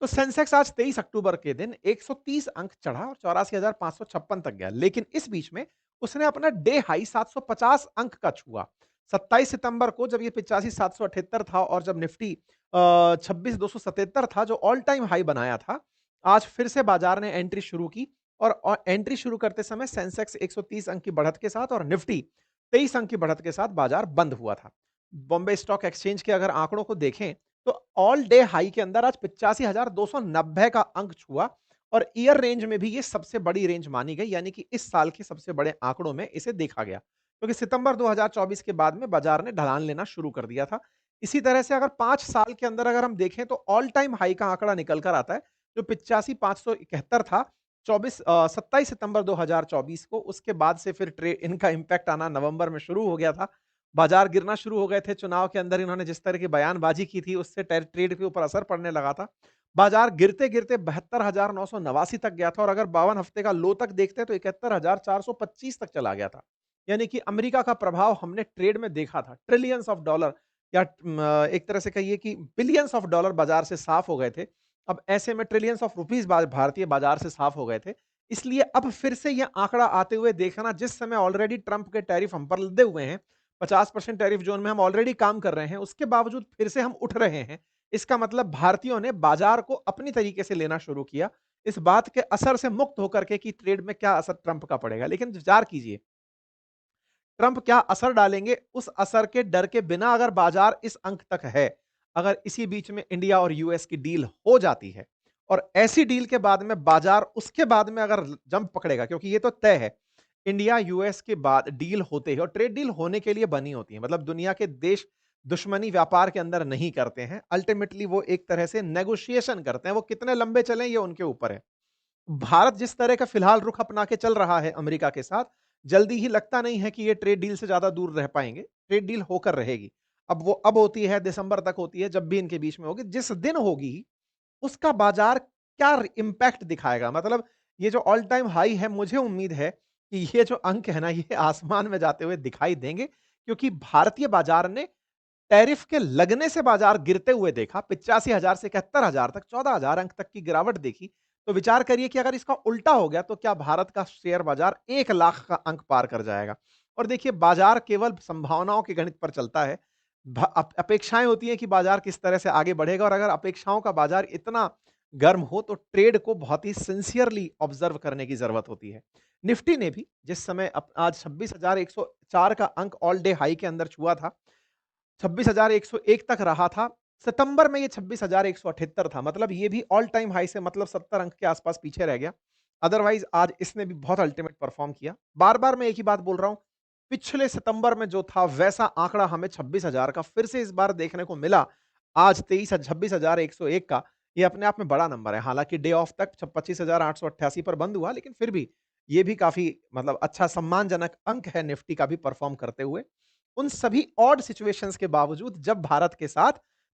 तो सेंसेक्स आज 23 अक्टूबर के दिन 130 अंक चढ़ा और 84,556 तक गया। लेकिन इस बीच में उसने अपना डे हाई 750 अंक का छुआ। 27 सितंबर को जब ये 85,778 था और जब निफ्टी 26,277 था जो ऑल टाइम हाई बनाया था, आज फिर से बाजार ने एंट्री शुरू की और एंट्री शुरू करते समय सेंसेक्स 130 अंक की बढ़त के साथ और निफ्टी 23 अंक की बढ़त के साथ बाजार बंद हुआ था। बॉम्बे स्टॉक एक्सचेंज के अगर आंकड़ों को देखें तो ऑल डे हाई के अंदर आज 85,290 का अंक छुआ और ईयर रेंज में भी ये सबसे बड़ी रेंज मानी गई, यानी कि इस साल के सबसे बड़े आंकड़ों में इसे देखा गया, क्योंकि सितंबर 2024 के बाद में बाजार ने ढलान लेना शुरू कर दिया था। इसी तरह से अगर 5 साल के अंदर अगर हम देखें तो ऑल टाइम हाई का आंकड़ा निकल कर आता है, जो 85,571 था 27 सितंबर 2024 को। उसके बाद से फिर इनका इम्पैक्ट आना नवंबर में शुरू हो गया था। बाजार गिरना शुरू हो गए थे, चुनाव के अंदर इन्होंने जिस तरह की बयानबाजी की थी उससे ट्रेड के ऊपर असर पड़ने लगा था। बाजार गिरते-गिरते 72,989 तक गया था और अगर 52 हफ्ते का लो तक देखते हैं तो 71,425 तक चला गया था। यानी कि अमेरिका का प्रभाव हमने ट्रेड में देखा था। ट्रिलियंस ऑफ डॉलर या एक तरह से कहिए कि बिलियंस ऑफ डॉलर बाजार से साफ हो गए थे। अब ऐसे में ट्रिलियंस ऑफ रुपीस भारतीय बाजार से साफ हो गए थे। इसलिए अब फिर से ये आंकड़ा आते हुए देखना, जिस समय ऑलरेडी ट्रंप के टैरिफ हम पर लदे हुए हैं, 50% टैरिफ जोन में हम ऑलरेडी काम कर रहे हैं, उसके बावजूद फिर से हम उठ रहे हैं। इसका मतलब भारतीयों ने बाजार को अपनी तरीके से लेना शुरू किया। इस बात के असर से मुक्त होकर के कि ट्रेड में क्या असर ट्रंप का पड़ेगा। लेकिन विचार कीजिए, ट्रंप क्या असर डालेंगे, उस असर के डर के बिना अगर बाजार इस अंक तक है, अगर इसी बीच में इंडिया और यूएस की डील हो जाती है और ऐसी डील के बाद में बाजार उसके बाद में अगर जंप पकड़ेगा, क्योंकि ये तो तय है, इंडिया यूएस के बाद डील होते ही और ट्रेड डील होने के लिए बनी होती है, मतलब दुनिया के देश दुश्मनी व्यापार के अंदर नहीं करते हैं। अल्टीमेटली वो एक तरह से नेगोशिएशन करते हैं, वो कितने लंबे चलें ये उनके ऊपर है। भारत जिस तरह का फिलहाल रुख अपना के चल रहा है अमेरिका के साथ, जल्दी ही लगता नहीं है कि ये ट्रेड डील से ज्यादा दूर रह पाएंगे। ट्रेड डील होकर रहेगी। अब वो अब होती है, दिसंबर तक होती है, जब भी इनके बीच में होगी, जिस दिन होगी उसका बाजार क्या इम्पैक्ट दिखाएगा। मतलब ये जो ऑल टाइम हाई है, मुझे उम्मीद है कि ये जो अंक है ना, ये आसमान में जाते हुए दिखाई देंगे, क्योंकि भारतीय बाजार ने टैरिफ के लगने से बाजार गिरते हुए देखा। 85,000 से 71,000 तक, 14,000 अंक तक की गिरावट देखी। तो विचार करिए कि अगर इसका उल्टा हो गया तो क्या भारत का शेयर बाजार 1 लाख का अंक पार कर जाएगा। और देखिए, बाजार केवल संभावनाओं के गणित पर चलता है। अपेक्षाएं होती हैं कि बाजार किस तरह से आगे बढ़ेगा, और अगर अपेक्षाओं का बाजार इतना गर्म हो तो ट्रेड को बहुत ही सिंसियरली ऑब्जर्व करने की जरूरत होती है। निफ्टी ने भी जिस समय आज 26,104 का अंक ऑल डे हाई के अंदर छुआ था, 26,101 तक रहा था। सितंबर में ये 26,178 था, मतलब ये भी ऑल टाइम हाई से मतलब 70 अंक के आसपास पीछे रह गया। अदरवाइज आज इसने भी बहुत अल्टीमेट परफॉर्म किया। बार-बार मैं एक ही बात बोल रहा हूं, पिछले सितंबर में जो था वैसा आंकड़ा हमें 26,000 का फिर से इस बार देखने को मिला। आज 26,101 का, ये अपने आप में बड़ा नंबर है। हालांकि डे ऑफ तक 25,888 पर बंद हुआ, लेकिन फिर भी ये भी काफी मतलब अच्छा सम्मानजनक अंक है निफ्टी का भी परफॉर्म करते हुए। उन सभी ऑड सिचुएशंस के बावजूद, जब भारत के साथ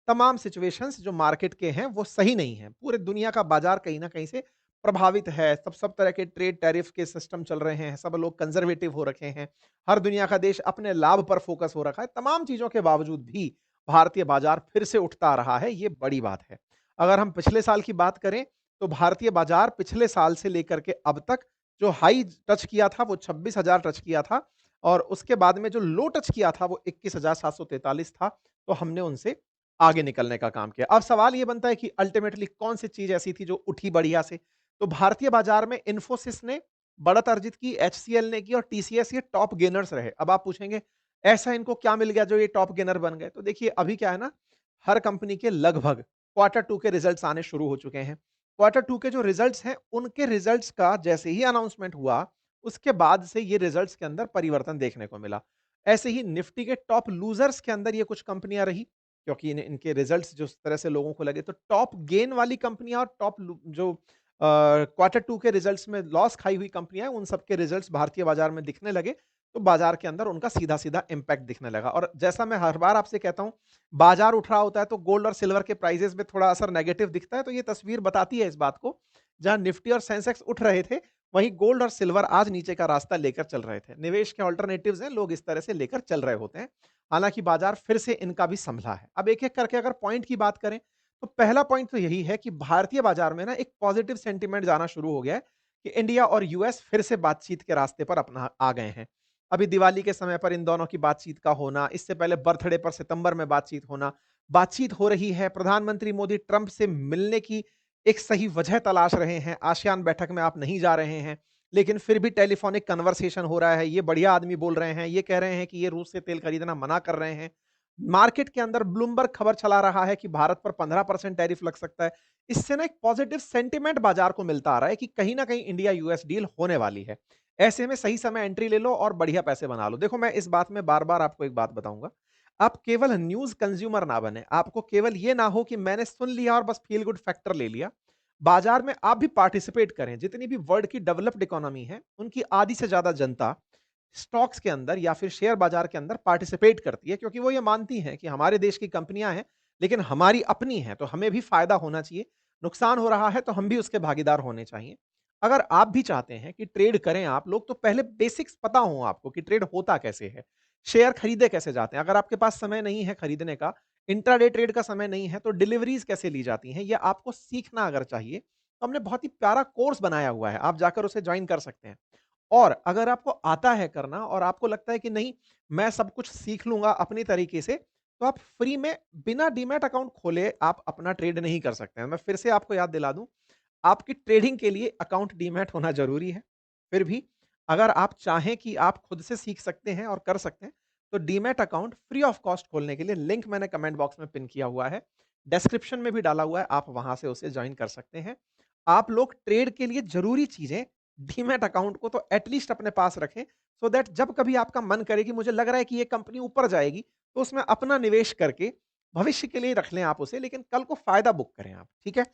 तमाम सिचुएशंस जो मार्केट के हैं वो सही नहीं है, पूरे दुनिया का बाजार कहीं ना कहीं से प्रभावित है। सब सब तरह के ट्रेड टैरिफ के सिस्टम चल रहे हैं, सब लोग कंजर्वेटिव हो रखे हैं, हर दुनिया का देश अपने लाभ पर फोकस हो रखा है। तमाम चीजों के बावजूद भी भारतीय बाजार फिर से उठता आ रहा है, ये बड़ी बात है। अगर हम पिछले साल की बात करें तो भारतीय बाजार पिछले साल से लेकर के अब तक जो हाई टच किया था वो 26,000 टच किया था, और उसके बाद में जो लो टच किया था वो 21,743 था। तो हमने उनसे आगे निकलने का काम किया। अब सवाल ये बनता है कि अल्टीमेटली कौन सी चीज ऐसी थी जो उठी बढ़िया से। तो भारतीय बाजार में इन्फोसिस ने बढ़त अर्जित की, एचसीएल ने की और टीसीएस ये टॉप गेनर्स रहे। अब आप पूछेंगे ऐसा इनको क्या मिल गया जो ये टॉप गेनर बन गए। तो देखिए, अभी क्या है ना, हर कंपनी के लगभग क्वार्टर टू के रिजल्ट्स आने शुरू हो चुके हैं। क्वार्टर टू के जो रिजल्ट्स हैं, उनके रिजल्ट्स का जैसे ही अनाउंसमेंट हुआ, उसके बाद से ये रिजल्ट्स के अंदर परिवर्तन देखने को मिला। ऐसे ही निफ्टी के टॉप लूजर्स के अंदर ये कुछ कंपनियां रही, क्योंकि इनके रिजल्ट्स जिस तरह से लोगों को लगे। तो टॉप गेन वाली कंपनियां और टॉप जो क्वार्टर टू के रिजल्ट्स में लॉस खाई हुई कंपनियां हैं, उन सबके रिजल्ट्स भारतीय बाजार में दिखने लगे। तो बाजार के अंदर उनका सीधा सीधा इंपैक्ट दिखने लगा। और जैसा मैं हर बार आपसे कहता हूं, बाजार उठ रहा होता है तो गोल्ड और सिल्वर के प्राइसेस में थोड़ा असर नेगेटिव दिखता है। तो ये तस्वीर बताती है इस बात को, जहां निफ्टी और सेंसेक्स उठ रहे थे, वहीं गोल्ड और सिल्वर आज नीचे का रास्ता लेकर चल रहे थे। निवेश के अल्टरनेटिव्स हैं, लोग इस तरह से लेकर चल रहे होते हैं। हालांकि बाजार फिर से इनका भी संभला है। अब एक एक करके अगर पॉइंट की बात करें तो पहला पॉइंट तो यही है कि भारतीय बाजार में ना एक पॉजिटिव सेंटीमेंट जाना शुरू हो गया है कि इंडिया और यूएस फिर से बातचीत के रास्ते पर अपना आ गए हैं। अभी दिवाली के समय पर इन दोनों की बातचीत का होना, इससे पहले बर्थडे पर सितंबर में बातचीत होना, बातचीत हो रही है। प्रधानमंत्री मोदी ट्रंप से मिलने की एक सही वजह तलाश रहे हैं। आसियान बैठक में आप नहीं जा रहे हैं, लेकिन फिर भी टेलीफोनिक कन्वर्सेशन हो रहा है। ये बढ़िया आदमी बोल रहे हैं, ये कह रहे हैं कि ये रूस से तेल खरीदना मना कर रहे हैं। मार्केट के अंदर ब्लूमबर्ग खबर चला रहा है कि भारत पर 15% टैरिफ लग सकता है। इससे ना एक पॉजिटिव सेंटीमेंट बाजार को मिलता आ रहा है कि कहीं न कहीं इंडिया यूएस डील होने वाली है। ऐसे में सही समय एंट्री ले लो और बढ़िया पैसे बना लो। देखो, मैं इस बात में बार-बार आपको एक बात बताऊँगा। आप केवल न्यूज़ कंज्यूमर ना बने। आपको केवल ये ना हो कि मैंने सुन लिया और बस फील गुड फैक्टर ले लिया। बाजार में आप भी पार्टिसिपेट करें। जितनी भी वर्ल्ड की डेवलप्ड इकोनॉमी है, उनकी आधी से ज़्यादा जनता स्टॉक्स के अंदर या फिर शेयर बाजार के अंदर पार्टिसिपेट करती है, क्योंकि वो ये मानती हैं कि हमारे देश की कंपनियां हैं, लेकिन हमारी अपनी हैं, तो हमें भी फायदा होना चाहिए। नुकसान हो रहा है तो हम भी उसके भागीदार होने चाहिए। अगर आप भी चाहते हैं कि ट्रेड करें आप लोग, तो पहले बेसिक्स पता हो आपको कि ट्रेड होता कैसे है, शेयर खरीदे कैसे जाते हैं। अगर आपके पास समय नहीं है खरीदने का, इंट्राडे ट्रेड का समय नहीं है, तो डिलीवरीज कैसे ली जाती हैं, यह आपको सीखना अगर चाहिए, तो हमने बहुत ही प्यारा कोर्स बनाया हुआ है। आप जाकर उसे ज्वाइन कर सकते हैं। और अगर आपको आता है करना और आपको लगता है कि नहीं, मैं सब कुछ सीख लूँगा अपनी तरीके से, तो आप फ्री में बिना डीमैट अकाउंट खोले आप अपना ट्रेड नहीं कर सकते हैं। मैं फिर से आपको याद दिला दूँ, आपकी ट्रेडिंग के लिए अकाउंट डीमैट होना ज़रूरी है। फिर भी अगर आप चाहें कि आप खुद से सीख सकते हैं और कर सकते हैं, तो demat account free of cost खोलने के लिए लिंक मैंने कमेंट बॉक्स में पिन किया हुआ है। डिस्क्रिप्शन में भी डाला हुआ है, आप वहाँ से उसे जॉइन कर सकते हैं। आप लोग ट्रेड के लिए ज़रूरी चीज़ें, डीमैट अकाउंट को तो एट लीस्ट अपने पास रखें, सो दैट जब कभी आपका मन करे कि मुझे लग रहा है कि ये कंपनी ऊपर जाएगी, तो उसमें अपना निवेश करके भविष्य के लिए रख लें आप उसे, लेकिन कल को फ़ायदा बुक करें आप, ठीक है?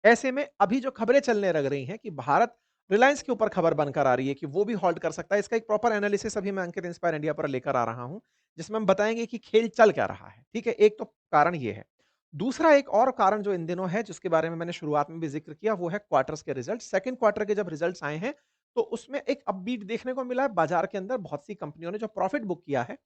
ऐसे में अभी जो खबरें चलने लग रही हैं कि भारत रिलायंस के ऊपर खबर बनकर आ रही है कि वो भी हॉल्ट कर सकता है। इसका एक प्रॉपर एनालिसिस अभी मैं अंकित इंस्पायर इंडिया पर लेकर आ रहा हूँ, जिसमें हम बताएँगे कि खेल चल क्या रहा है, ठीक है? एक तो कारण ये है। दूसरा एक और कारण जो इन दिनों है, जिसके बारे में मैंने शुरुआत में भी ज़िक्र किया, वो है क्वार्टर्स के रिज़ल्ट। सेकंड क्वार्टर के जब रिज़ल्ट्स आए हैं, तो उसमें एक अपबीट देखने को मिला है। बाजार के अंदर बहुत सी कंपनियों ने जो प्रॉफिट बुक किया है,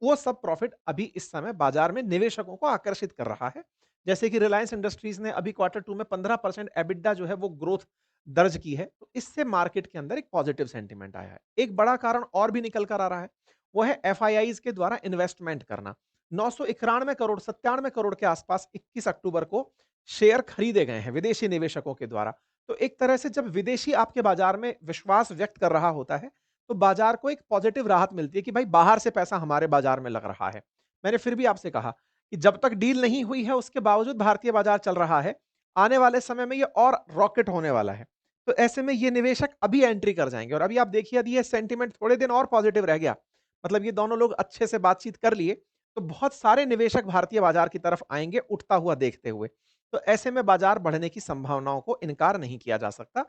वो सब प्रॉफिट अभी इस समय बाजार में निवेशकों को आकर्षित कर रहा है। जैसे कि रिलायंस इंडस्ट्रीज़ ने अभी क्वार्टर 2 में 15% एबिटा जो है वो ग्रोथ दर्ज की है। तो इससे मार्केट के अंदर एक पॉजिटिव सेंटीमेंट आया है। एक बड़ा कारण और भी निकल कर आ रहा है, वो है एफआईआईज़ के द्वारा इन्वेस्टमेंट करना। 991 करोड़ 97 करोड़ के आसपास 21 अक्टूबर को शेयर खरीदे गए हैं विदेशी निवेशकों के द्वारा। तो एक तरह से जब विदेशी आपके बाजार में विश्वास व्यक्त कर रहा होता है, तो बाजार को एक पॉजिटिव राहत मिलती है कि भाई बाहर से पैसा हमारे बाजार में लग रहा है। मैंने फिर भी आपसे कहा कि जब तक डील नहीं हुई है उसके बावजूद भारतीय बाजार चल रहा है। आने वाले समय में ये और रॉकेट होने वाला है। तो ऐसे में ये निवेशक अभी एंट्री कर जाएँगे और अभी आप देखिए, यदि ये सेंटीमेंट थोड़े दिन और पॉजिटिव रह गया, मतलब ये दोनों लोग अच्छे से बातचीत कर लिए, तो बहुत सारे निवेशक भारतीय बाजार की तरफ आएँगे उठता हुआ देखते हुए। तो ऐसे में बाजार बढ़ने की संभावनाओं को इनकार नहीं किया जा सकता।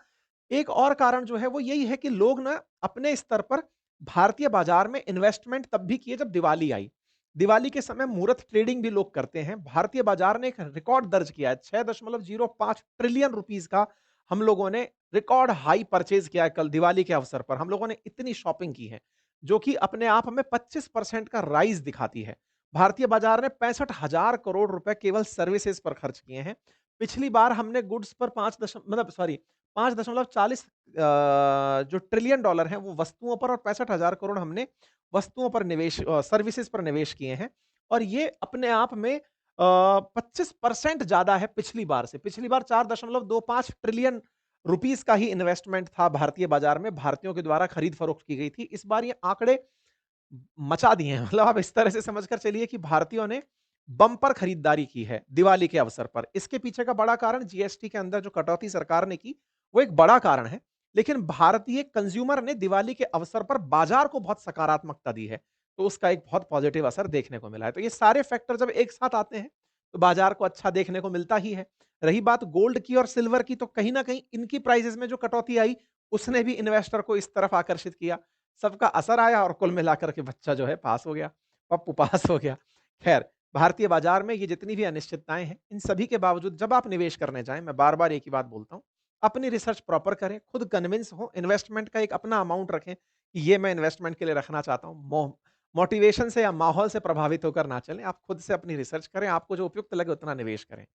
एक और कारण जो है वो यही है कि लोग ना अपने स्तर पर भारतीय बाजार में इन्वेस्टमेंट तब भी किए जब दिवाली आई। दिवाली के समय मुहूर्त ट्रेडिंग भी लोग करते हैं। भारतीय बाजार ने एक रिकॉर्ड दर्ज किया है। 6.05 ट्रिलियन रुपीस का हम लोगों ने रिकॉर्ड हाई परचेज़ किया है कल दिवाली के अवसर पर। हम लोगों ने इतनी शॉपिंग की है, जो कि अपने आप में 25% का राइज़ दिखाती है। भारतीय बाजार ने 65,000 करोड़ रुपए केवल सर्विसेज़ पर खर्च किए हैं। पिछली बार हमने गुड्स पर 5 दश मतलब सॉरी 5.40 जो ट्रिलियन डॉलर हैं वो वस्तुओं पर और 65,000 करोड़ हमने वस्तुओं पर सर्विसेज पर निवेश किए हैं। और ये अपने आप में 25% ज़्यादा है पिछली बार से। पिछली बार 4.25 ट्रिलियन रुपीस का ही इन्वेस्टमेंट था भारतीय बाजार में, भारतीयों के द्वारा खरीद-फरोख्त की गई थी। इस बार ये आंकड़े मचा दिए हैं। मतलब आप इस तरह से समझकर चलिए कि भारतीयों ने बम्पर खरीदारी की है दिवाली के अवसर पर। इसके पीछे का बड़ा कारण जीएसटी के अंदर जो कटौती सरकार ने की, वो एक बड़ा कारण है। लेकिन भारतीय कंज्यूमर ने दिवाली के अवसर पर बाजार को बहुत सकारात्मकता दी है। तो उसका एक बहुत पॉजिटिव असर देखने को मिला है। तो ये सारे फैक्टर जब एक साथ आते हैं, तो बाजार को अच्छा देखने को मिलता ही है। रही बात गोल्ड की और सिल्वर की, तो कहीं न कहीं इनकी प्राइसेज़ में जो कटौती आई, उसने भी इन्वेस्टर को इस तरफ आकर्षित किया। सबका असर आया और कुल मिलाकर के बच्चा जो है पास हो गया, पप्पू पास हो गया। खैर, भारतीय बाजार में ये जितनी भी अनिश्चितताएँ हैं, इन सभी के बावजूद जब आप निवेश करने जाएँ, मैं बार-बार एक ही बात बोलता हूँ, अपनी रिसर्च प्रॉपर करें, खुद कन्विंस हों, इन्वेस्टमेंट का एक अपना अमाउंट रखें कि ये मैं इन्वेस्टमेंट के लिए रखना चाहता हूँ। मोटिवेशन से या माहौल से प्रभावित होकर ना चलें, आप खुद से अपनी रिसर्च करें, आपको जो उपयुक्त लगे उतना निवेश करें।